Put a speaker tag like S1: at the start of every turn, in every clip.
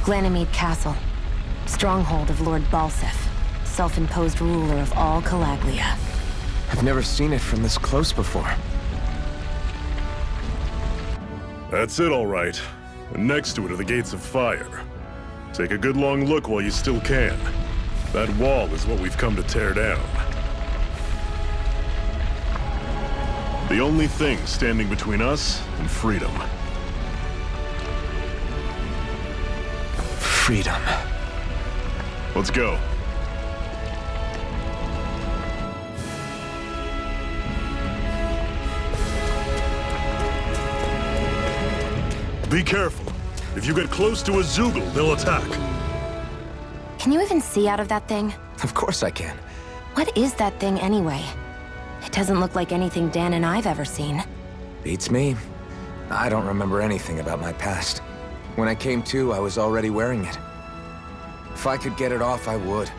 S1: Glanimede Castle. Stronghold of Lord Balseph, self-imposed ruler of all Calaglia.
S2: I've never seen it from this close before.
S3: That's it, all right. And next to it are the Gates of Fire. Take a good long look while you still can. That wall is what we've come to tear down. The only thing standing between us and freedom.
S2: Freedom.
S3: Let's go. Be careful. If you get close to a Zeugle, they'll attack.
S1: Can you even see out of that thing?
S2: Of course I can.
S1: What is that thing anyway? It doesn't look like anything Dan and I've ever seen.
S2: Beats me. I don't remember anything about my past. When I came to, I was already wearing it. If I could get it off, I would.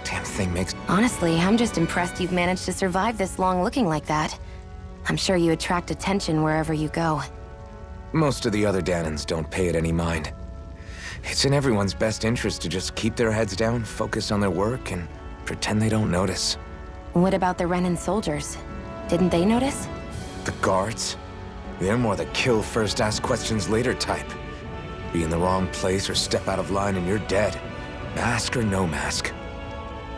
S2: Damn thing makes...
S1: Honestly, I'm just impressed you've managed to survive this long looking like that. I'm sure you attract attention wherever you go.
S2: Most of the other Dahnans don't pay it any mind. It's in everyone's best interest to just keep their heads down, focus on their work, and pretend they don't notice.
S1: What about the Renan soldiers? Didn't they notice?
S2: The guards? They're more the kill first, ask questions later type. Be in the wrong place or step out of line and you're dead. Mask or no mask.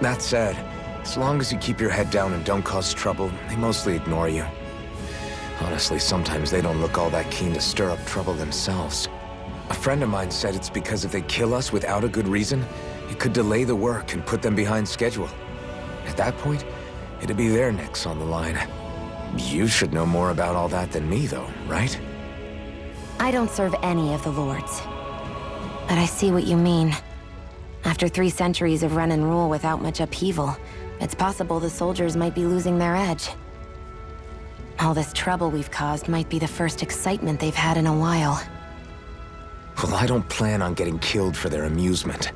S2: That said, as long as you keep your head down and don't cause trouble, they mostly ignore you. Honestly, sometimes they don't look all that keen to stir up trouble themselves. A friend of mine said it's because if they kill us without a good reason, it could delay the work and put them behind schedule. At that point, it'd be their necks on the line. You should know more about all that than me, though, right?
S1: I don't serve any of the lords. But I see what you mean. After 3 centuries of Renan rule without much upheaval, it's possible the soldiers might be losing their edge. All this trouble we've caused might be the first excitement they've had in a while.
S2: Well, I don't plan on getting killed for their amusement.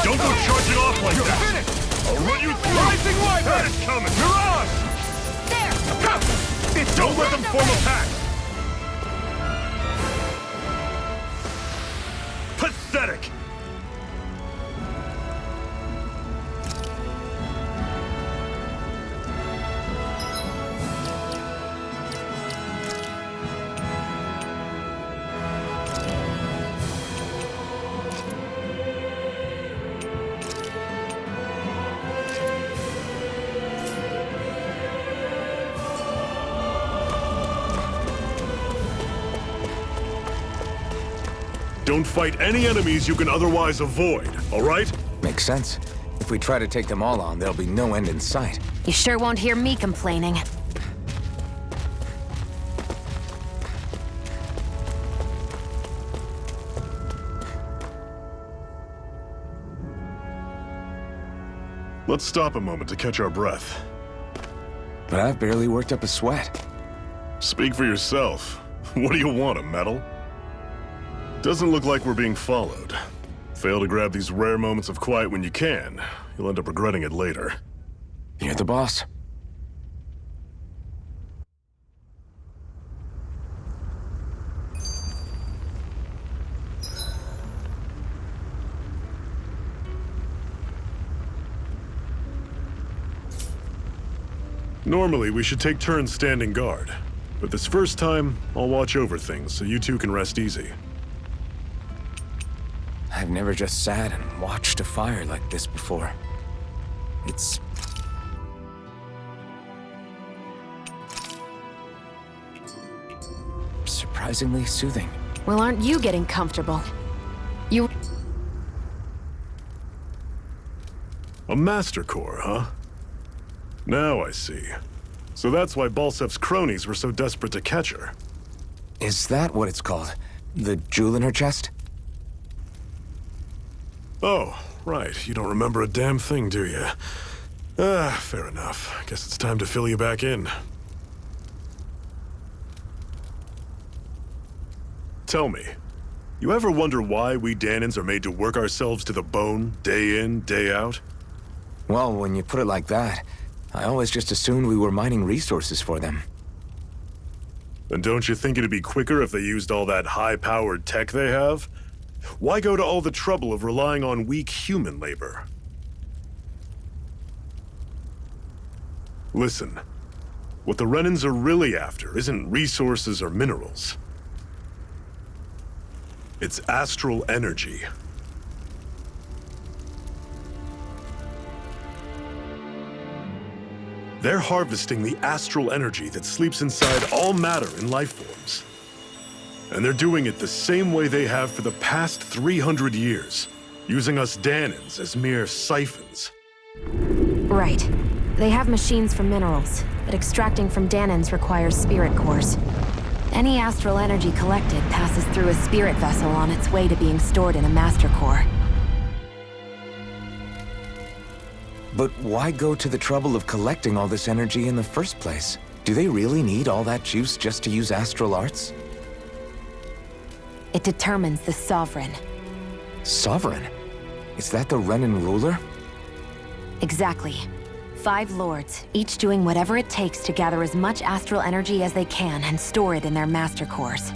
S3: Don't go charging off like that! I'll run you through!
S4: Rising Wyvern!
S3: That is coming!
S4: Mirage! There!
S3: Don't let them form a pack! Pathetic! Don't fight any enemies you can otherwise avoid, all right?
S2: Makes sense. If we try to take them all on, there'll be no end in sight.
S1: You sure won't hear me complaining.
S3: Let's stop a moment to catch our breath.
S2: But I've barely worked up a sweat.
S3: Speak for yourself. What do you want, a medal? Doesn't look like we're being followed. Fail to grab these rare moments of quiet when you can, you'll end up regretting it later.
S2: You're the boss.
S3: Normally, we should take turns standing guard. But this first time, I'll watch over things so you two can rest easy.
S2: I've never just sat and watched a fire like this before. It's... surprisingly soothing.
S1: Well, aren't you getting comfortable? You...
S3: A Master Core, huh? Now I see. So that's why Balsef's cronies were so desperate to catch her.
S2: Is that what it's called? The jewel in her chest?
S3: Oh, right. You don't remember a damn thing, do you? Fair enough. Guess it's time to fill you back in. Tell me, you ever wonder why we Dahnans are made to work ourselves to the bone, day in, day out?
S2: Well, when you put it like that, I always just assumed we were mining resources for them.
S3: And don't you think it'd be quicker if they used all that high-powered tech they have? Why go to all the trouble of relying on weak human labor? Listen, what the Renans are really after isn't resources or minerals. It's astral energy. They're harvesting the astral energy that sleeps inside all matter in life forms. And they're doing it the same way they have for the past 300 years, using us Dahnans as mere siphons.
S1: Right. They have machines for minerals, but extracting from Dahnans requires spirit cores. Any astral energy collected passes through a spirit vessel on its way to being stored in a master core.
S2: But why go to the trouble of collecting all this energy in the first place? Do they really need all that juice just to use astral arts?
S1: It determines the Sovereign.
S2: Sovereign? Is that the Renan ruler?
S1: Exactly. 5 lords, each doing whatever it takes to gather as much astral energy as they can and store it in their master cores.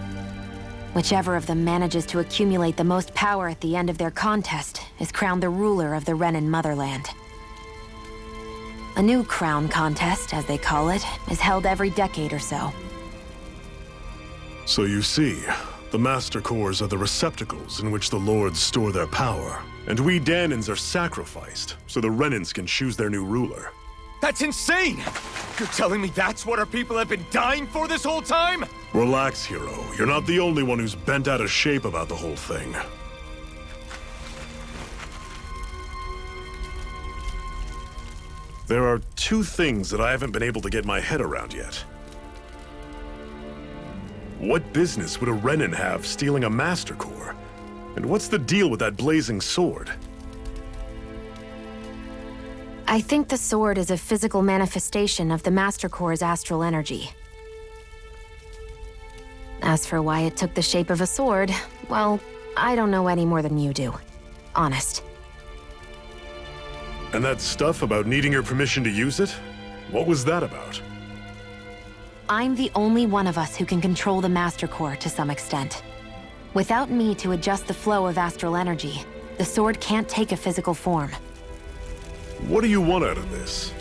S1: Whichever of them manages to accumulate the most power at the end of their contest is crowned the ruler of the Renan motherland. A new crown contest, as they call it, is held every decade or so.
S3: So you see, the Master Cores are the receptacles in which the Lords store their power. And we Dahnans are sacrificed, so the Renans can choose their new ruler.
S4: That's insane! You're telling me that's what our people have been dying for this whole time?
S3: Relax, hero. You're not the only one who's bent out of shape about the whole thing. There are 2 things that I haven't been able to get my head around yet. What business would a Renan have stealing a Master Core? And what's the deal with that blazing sword?
S1: I think the sword is a physical manifestation of the Master Core's astral energy. As for why it took the shape of a sword, well, I don't know any more than you do. Honest.
S3: And that stuff about needing your permission to use it? What was that about?
S1: I'm the only one of us who can control the Master Core to some extent. Without me to adjust the flow of astral energy, the sword can't take a physical form.
S3: What do you want out of this?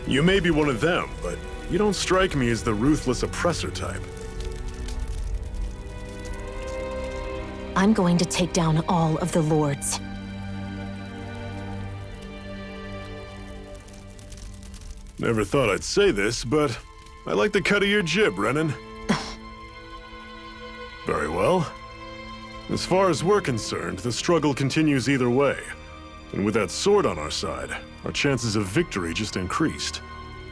S3: You may be one of them, but you don't strike me as the ruthless oppressor type.
S1: I'm going to take down all of the lords.
S3: Never thought I'd say this, but I like the cut of your jib, Renan. Very well. As far as we're concerned, the struggle continues either way. And with that sword on our side, our chances of victory just increased.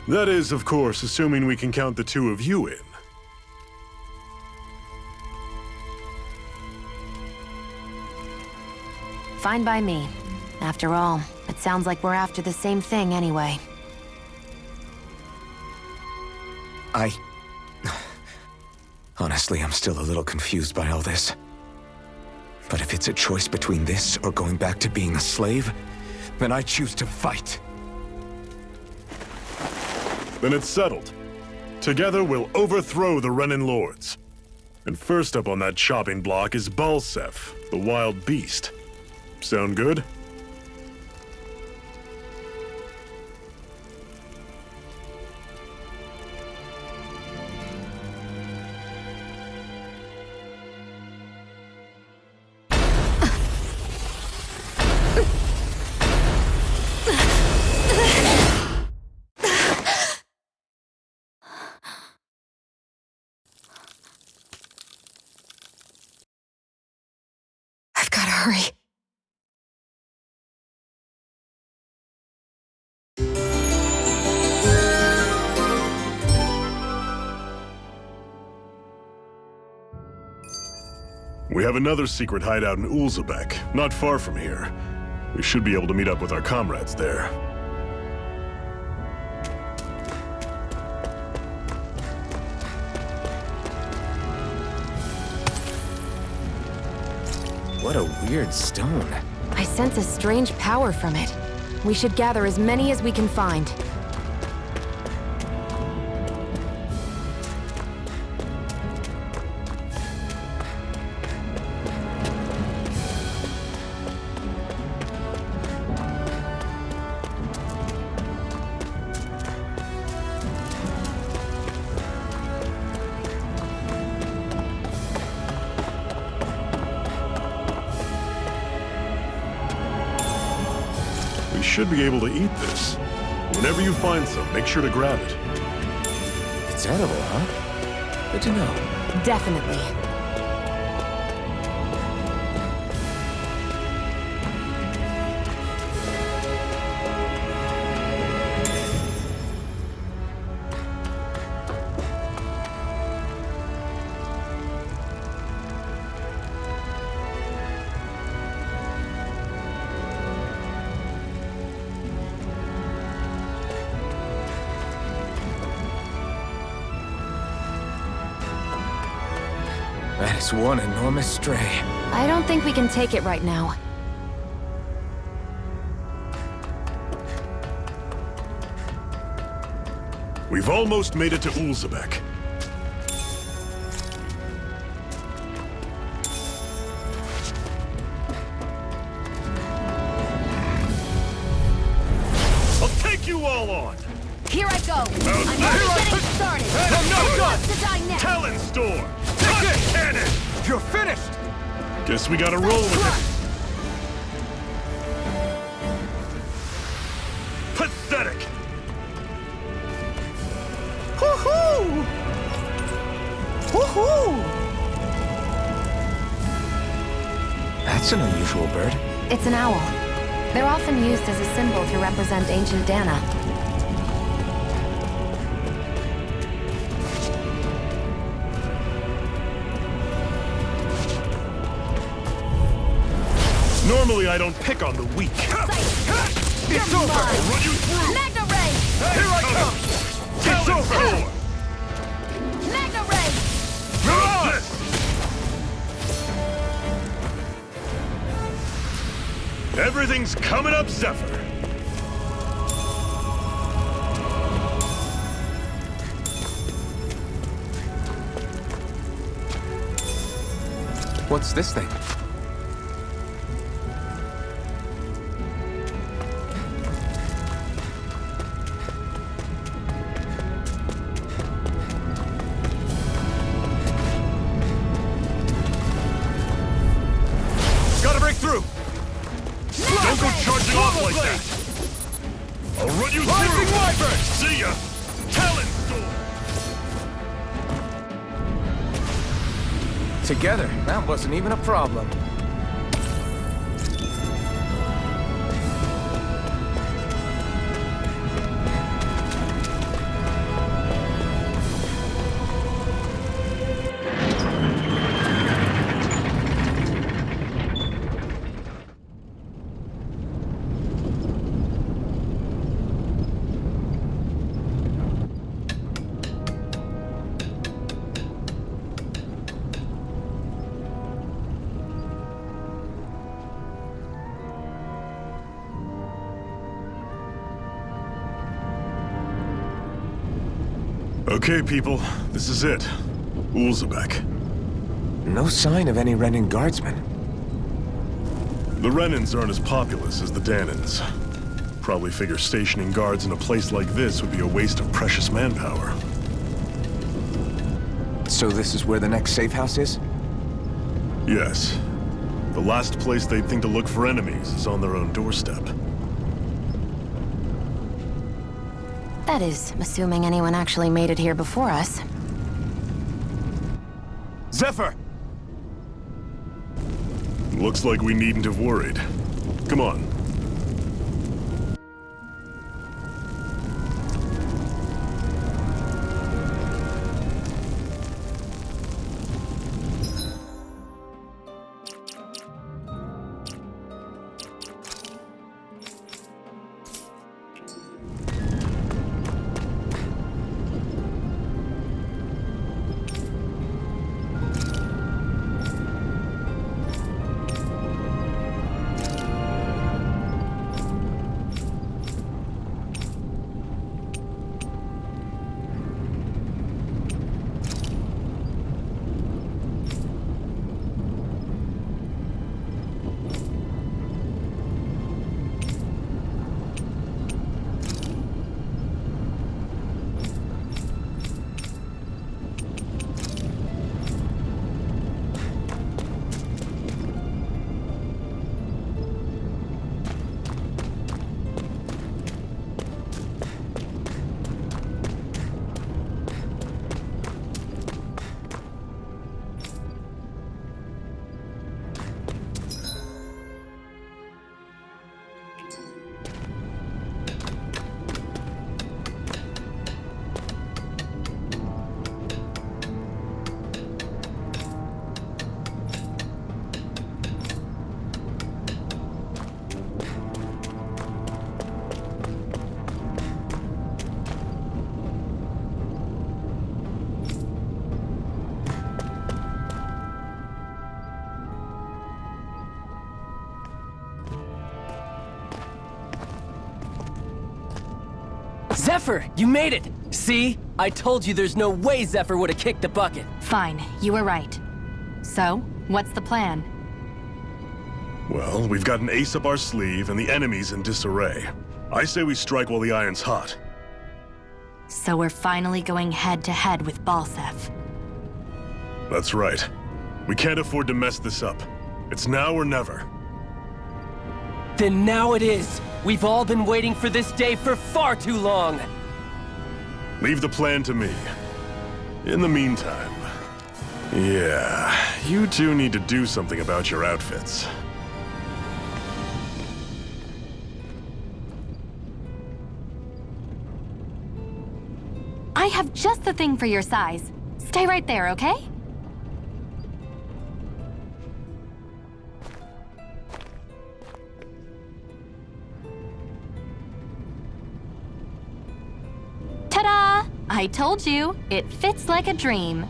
S3: That is, of course, assuming we can count the 2 of you in.
S1: Fine by me. After all, it sounds like we're after the same thing anyway.
S2: Honestly, I'm still a little confused by all this. But if it's a choice between this or going back to being a slave, then I choose to fight.
S3: Then it's settled. Together, we'll overthrow the Renan Lords. And first up on that chopping block is Balseph, the wild beast. Sound good?
S1: I've gotta hurry.
S3: We have another secret hideout in Ulzebek, not far from here. We should be able to meet up with our comrades there.
S2: What a weird stone.
S1: I sense a strange power from it. We should gather as many as we can find.
S3: We should be able to eat this. Whenever you find some, make sure to grab it.
S2: It's edible, huh? Good to know.
S1: Definitely.
S2: That is one enormous stray.
S1: I don't think we can take it right now.
S3: We've almost made it to Ulzebek. I'll take you all on!
S1: Here I go! I'm
S3: there
S1: already
S3: I-
S1: getting started!
S4: I'm not
S1: Who
S4: done!
S1: wants to die next?
S3: Talon Storm!
S4: Take it!
S3: Cannon!
S4: You're finished!
S3: Guess we gotta roll with it. Pathetic!
S4: Woohoo! Woohoo!
S2: That's an unusual bird.
S1: It's an owl. They're often used as a symbol to represent ancient Dana.
S3: Normally I don't pick on the weak.
S4: It's over!
S3: I'll run you through!
S1: Magna Ray!
S4: Here I come! It's
S3: Talon
S4: over!
S3: Storm!
S1: Magna Ray!
S3: How's this? Everything's coming up, Zephyr.
S2: What's this thing?
S4: Gotta break through!
S3: Don't go charging off like that! I'll run you
S4: Rising
S3: through!
S4: Wyvern!
S3: See ya! Talon Storm!
S2: Together, that wasn't even a problem.
S3: Okay, people, this is it. Ulzebek.
S2: No sign of any Renan guardsmen.
S3: The Renans aren't as populous as the Danans. Probably figure stationing guards in a place like this would be a waste of precious manpower.
S2: So this is where the next safe house is?
S3: Yes. The last place they'd think to look for enemies is on their own doorstep.
S1: That is, assuming anyone actually made it here before us.
S4: Zephyr!
S3: Looks like we needn't have worried. Come on.
S5: Zephyr, you made it! See? I told you there's no way Zephyr would have kicked the bucket.
S6: Fine, you were right. So, what's the plan?
S3: Well, we've got an ace up our sleeve and the enemy's in disarray. I say we strike while the iron's hot.
S6: So we're finally going head-to-head with Balseph.
S3: That's right. We can't afford to mess this up. It's now or never.
S5: Then now it is! We've all been waiting for this day for far too long!
S3: Leave the plan to me. In the meantime... Yeah, you two need to do something about your outfits.
S6: I have just the thing for your size. Stay right there, okay? Ta-da! I told you, it fits like a dream.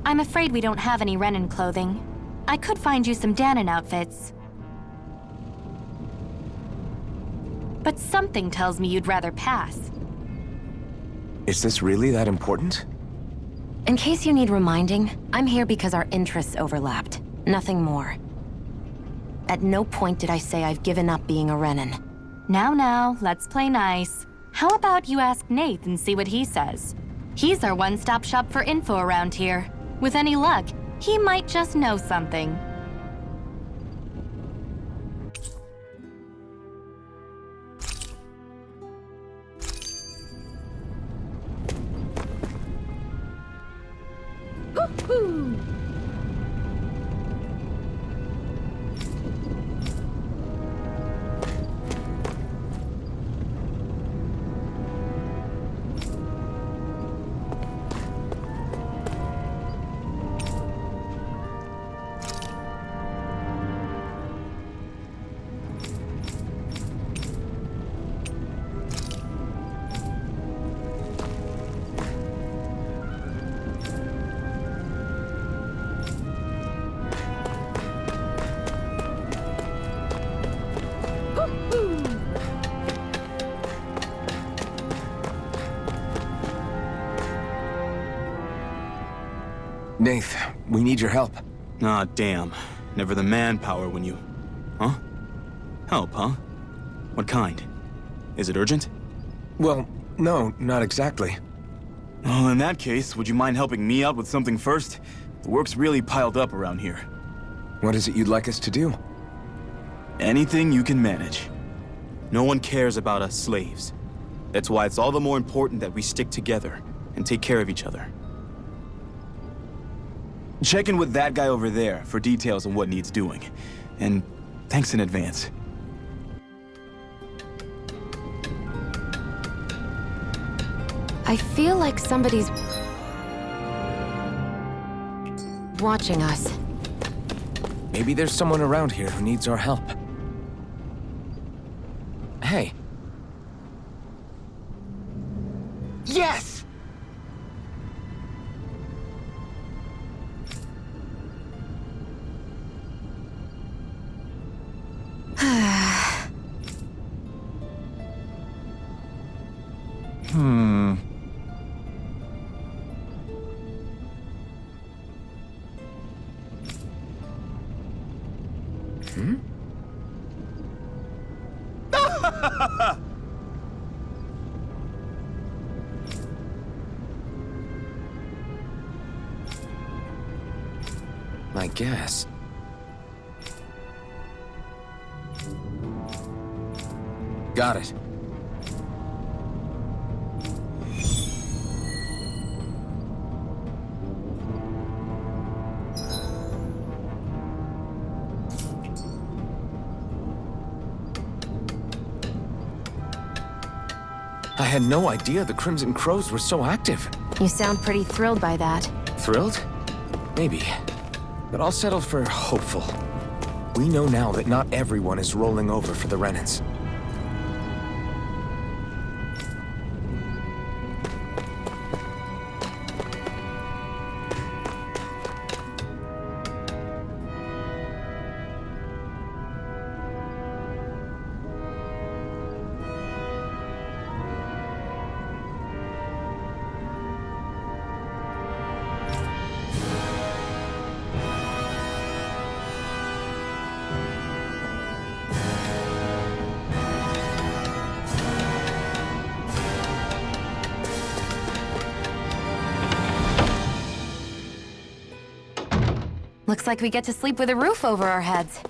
S6: I'm afraid we don't have any Renan clothing. I could find you some Danon outfits. But something tells me you'd rather pass.
S2: Is this really that important?
S1: In case you need reminding, I'm here because our interests overlapped. Nothing more. At no point did I say I've given up being a Renan.
S6: Now, let's play nice. How about you ask Nath and see what he says? He's our one-stop shop for info around here. With any luck, he might just know something.
S2: Nath, we need your help.
S7: Ah, damn. Never the manpower when you... Huh? Help, huh? What kind? Is it urgent?
S2: Well, no, not exactly.
S7: Well, in that case, would you mind helping me out with something first? The work's really piled up around here.
S2: What is it you'd like us to do?
S7: Anything you can manage. No one cares about us slaves. That's why it's all the more important that we stick together and take care of each other. Check in with that guy over there for details on what needs doing. And thanks in advance.
S1: I feel like somebody's watching us.
S2: Maybe there's someone around here who needs our help. Hey. Yes! I guess. Got it. I had no idea the Crimson Crows were so active.
S1: You sound pretty thrilled by that.
S2: Thrilled? Maybe. But I'll settle for hopeful. We know now that not everyone is rolling over for the Renans.
S1: Looks like we get to sleep with a roof over our heads.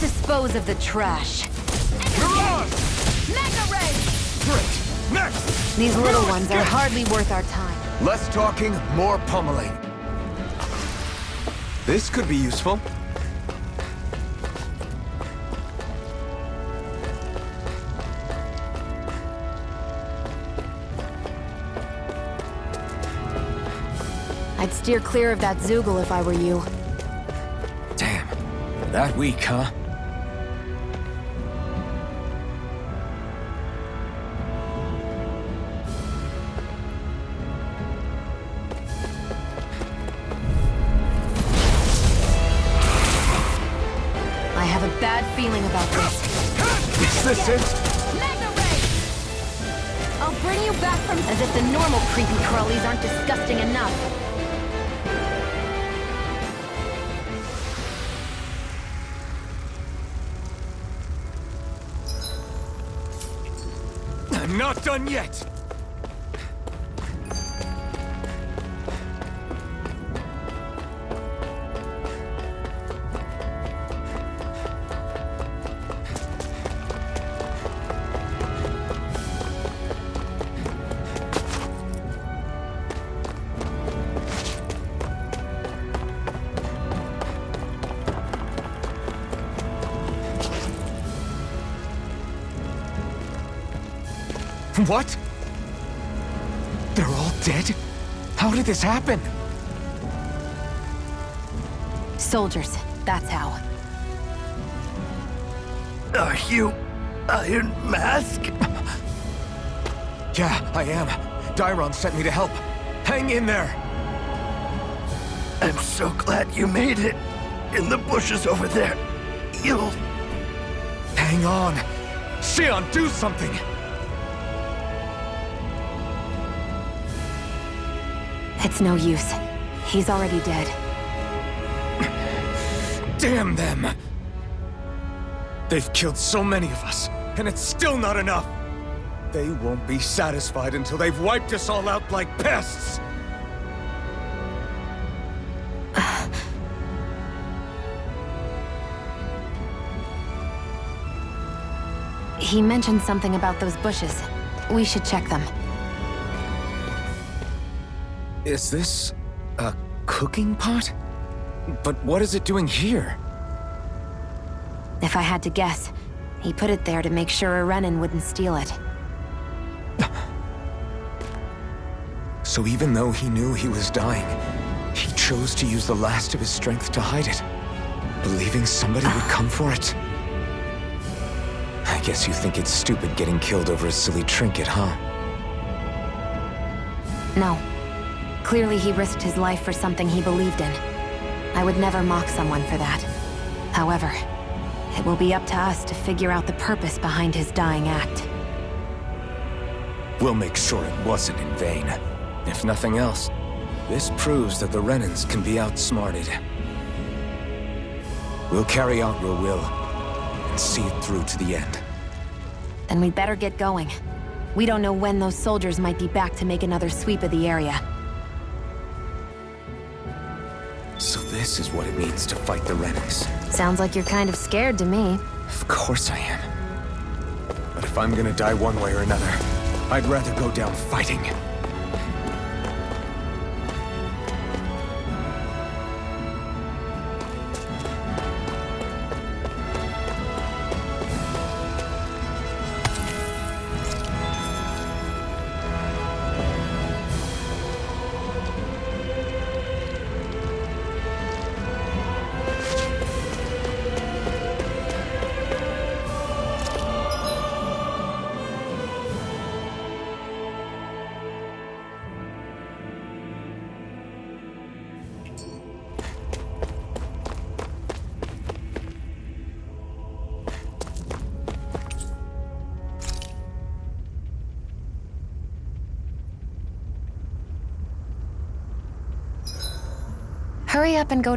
S1: Dispose of the trash.
S4: Mirage!
S6: Mega Ray!
S4: Great! Next!
S1: These little ones are hardly worth our time.
S2: Less talking, more pummeling. This could be useful.
S1: I'd steer clear of that Zoogle if I were you.
S2: Damn. That weak, huh?
S1: I have a bad feeling about this.
S2: Is this it?
S6: Mega Ray!
S1: I'll bring you back from... As if the normal creepy crawlies aren't disgusting enough.
S4: I'm not done yet! What? They're all dead? How did this happen?
S1: Soldiers, that's how.
S4: Are you Iron Mask? Yeah, I am. Dairon sent me to help. Hang in there!
S8: I'm so glad you made it. In the bushes over there. You'll...
S4: Hang on! Xion, do something!
S1: It's no use. He's already dead.
S4: Damn them! They've killed so many of us, and it's still not enough! They won't be satisfied until they've wiped us all out like pests!
S1: He mentioned something about those bushes. We should check them.
S2: Is this a cooking pot? But what is it doing here?
S1: If I had to guess, he put it there to make sure a Renan wouldn't steal it.
S2: So even though he knew he was dying, he chose to use the last of his strength to hide it, believing somebody would come for it. I guess you think it's stupid getting killed over a silly trinket, huh?
S1: No. Clearly he risked his life for something he believed in. I would never mock someone for that. However, it will be up to us to figure out the purpose behind his dying act.
S2: We'll make sure it wasn't in vain. If nothing else, this proves that the Renans can be outsmarted. We'll carry out your will, and see it through to the end.
S1: Then we'd better get going. We don't know when those soldiers might be back to make another sweep of the area.
S2: So this is what it means to fight the Renans.
S1: Sounds like you're kind of scared to me.
S2: Of course I am. But if I'm gonna die one way or another, I'd rather go down fighting.
S1: Hurry up and go